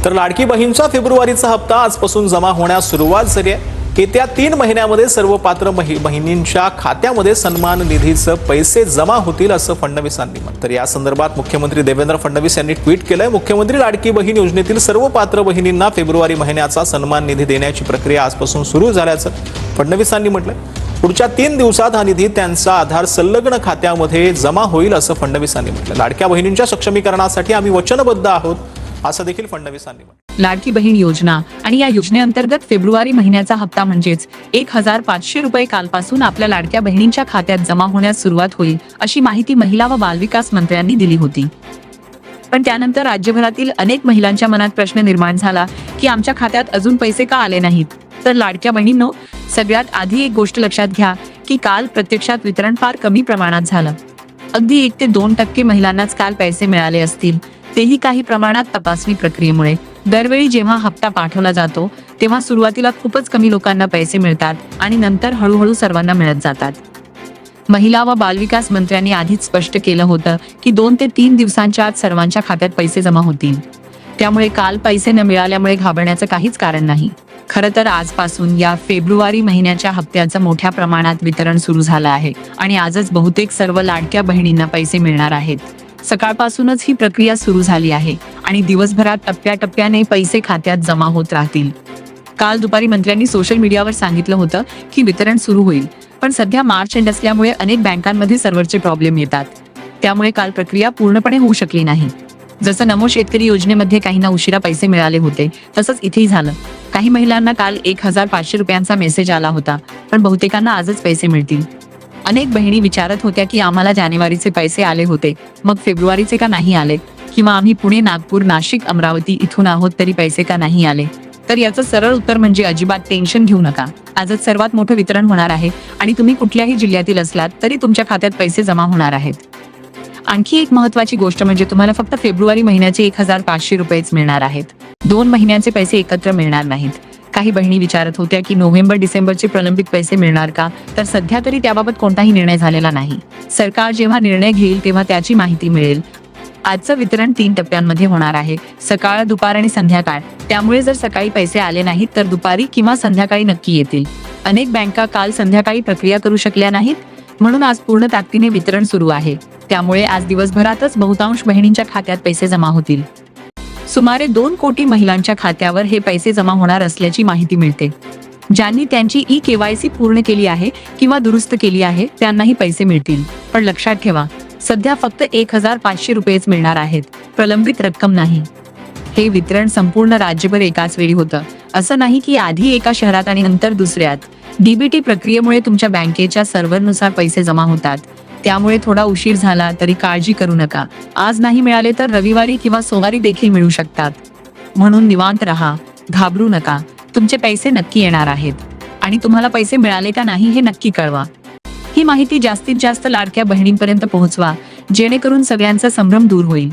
तर लाडकी बहीणचा फेब्रुवारीचा हप्ता आजपासून जमा होण्यास सुरुवात झाली आहे। येत्या 3 महिन्यामध्ये सर्व पात्र बहिणींच्या खात्यामध्ये सन्मान निधीचे पैसे जमा होतील असं फडणवीसांनी म्हटलं। तर या संदर्भात मुख्यमंत्री देवेंद्र फडणवीस यांनी ट्विट केलंय। मुख्यमंत्री लाडकी बहीण योजनेतील सर्व पात्र बहिणींना फेब्रुवारी महिन्याचा सन्मान निधी देण्याची प्रक्रिया आजपासून सुरू झाल्याचं फडणवीसांनी म्हटलंय। पुढच्या 3 दिवसात हा निधी त्यांचा आधार संलग्न खात्यामध्ये जमा होईल असं फडणवीसांनी म्हटलं। लाडक्या बहिणींच्या सक्षमीकरणासाठी आम्ही वचनबद्ध आहोत असं देखील फडणवीसांनी म्हटलं। लाडकी बहीण योजना आणि या योजनेअंतर्गत फेब्रुवारी महिन्याचा हप्ता म्हणजेच 1500 रुपये कालपासून आपल्या लाडक्या बहिणींच्या खात्यात जमा होण्यास सुरुवात होईल अशी माहिती महिला व बालविकास मंत्र्यांनी दिली होती। पण त्यानंतर राज्यभरातील अनेक महिलांच्या मनात प्रश्न निर्माण झाला की आमच्या खात्यात अजून पैसे का आले नाहीत। तर लाडक्या बहिणींनो, सगळ्यात आधी एक गोष्ट लक्षात घ्या की काल प्रत्यक्षात वितरण फार कमी प्रमाणात झालं। अगदी 1 ते 2% महिलांनाच काल पैसे मिळाले असतील, तेही काही प्रमाणात तपासणी प्रक्रियेमुळे। दरवेळी जेव्हा हप्ता पाठवला जातो तेव्हा सुरुवातीला खूपच कमी लोकांना पैसे मिळतात आणि नंतर हळूहळू सर्वांना मिळत जातात। महिला व बालविकास मंत्र्यांनी आधीच स्पष्ट केलं होतं की 2 ते 3 दिवसांच्या आत सर्वांच्या खात्यात पैसे जमा होतील। त्यामुळे काल पैसे न मिळाल्यामुळे घाबरण्याचं काहीच कारण नाही। खरं तर आजपासून या फेब्रुवारी महिन्याच्या हप्त्याचं मोठ्या प्रमाणात वितरण सुरू झालं आहे आणि आजच बहुतेक सर्व लाडक्या बहिणींना पैसे मिळणार आहेत। सकाळपासूनच ही प्रक्रिया सुरू झाली आहे आणि दिवसभरात टप्प्याटप्प्याने पैसे खात्यात जमा होत राहतील। काल दुपारी मंत्र्यांनी सोशल मीडियावर सांगितलं होतं की वितरण सुरू होईल, पण सध्या मार्च एंड असल्यामुळे अनेक बँकांमध्ये सर्व्हरचे प्रॉब्लेम येतात, त्यामुळे काल प्रक्रिया पूर्णपणे होऊ शकली नाही। जसं नमो शेतकरी योजनेमध्ये काहींना उशिरा पैसे मिळाले होते, तसंच इथेही झालं। काही महिलांना काल 1500 रुपयांचा मेसेज आला होता, पण बहुतेकांना आजच पैसे मिळतील। अनेक बहिणी विचारत होत्या की आम्हाला जानेवारीचे पैसे आले होते, मग फेब्रुवारीचे का नाही आले, किंवा आम्ही पुणे, नागपूर, नाशिक, अमरावती इथून आहोत तरी पैसे का नाही आले। तर याचं सरळ उत्तर म्हणजे अजिबात टेन्शन घेऊ नका। आजच सर्वात मोठं वितरण होणार आहे आणि तुम्ही कुठल्याही जिल्ह्यातील असलात तरी तुमच्या खात्यात पैसे जमा होणार आहेत। आणखी एक महत्त्वाची गोष्ट म्हणजे तुम्हाला फक्त फेब्रुवारी महिन्याचे 1500 रुपयेच मिळणार आहेत। 2 महिन्यांचे पैसे एकत्र मिळणार नाहीत। काही बहिणी विचारत होत्या की नोव्हेंबर डिसेंबरचे प्रलंबित पैसे मिळणार का, तर सध्या तरी त्याबाबत कोणताही निर्णय झालेला नाही। सरकार जेव्हा निर्णय घेईल तेव्हा त्याची माहिती मिळेल। आजचं वितरण 3 टप्प्यांमध्ये होणार आहे, सकाळ, दुपार आणि संध्याकाळ। त्यामुळे जर सकाळी पैसे आले नाहीत तर दुपारी किंवा संध्याकाळी नक्की येतील। अनेक बँका काल संध्याकाळी प्रक्रिया करू शकल्या नाहीत, म्हणून आज पूर्ण ताकदीने वितरण सुरू आहे। त्यामुळे आज दिवसभरातच बहुतांश बहिणींच्या खात्यात पैसे जमा होतील। सुमारे 2 कोटी महिलांच्या खात्यावर हे पैसे जमा होणार असल्याची माहिती मिळते। ज्यांनी त्यांची ई-KYC पूर्ण केली आहे किंवा दुरुस्त केली आहे त्यांनाही पैसे मिळतील। पण लक्षात ठेवा, सध्या फक्त 1500 रुपयेच मिळणार आहेत, प्रलंबित रक्कम नाही। हे वितरण संपूर्ण राज्यभर एकाच वेळी होतं, असं नाही की आधी एका शहरात आणि नंतर दुसऱ्यात। DBT प्रक्रियेमुळे तुमच्या बँकेच्या सर्व्हरनुसार पैसे जमा होतात, त्यामुळे थोडा उशीर झाला तरी काळजी करू नका। आज नाही मिळाले तर रविवारी किंवा सोमवारी देखील मिळू शकतात, म्हणून निवांत राहा, घाबरू नका। तुमचे पैसे नक्की येणार आहेत आणि तुम्हाला पैसे मिळाले का नाही हे नक्की कळवा। ही माहिती जास्तीत जास्त लाडक्या बहिणींपर्यंत पोहोचवा, जेणेकरून सगळ्यांचा संभ्रम दूर होईल।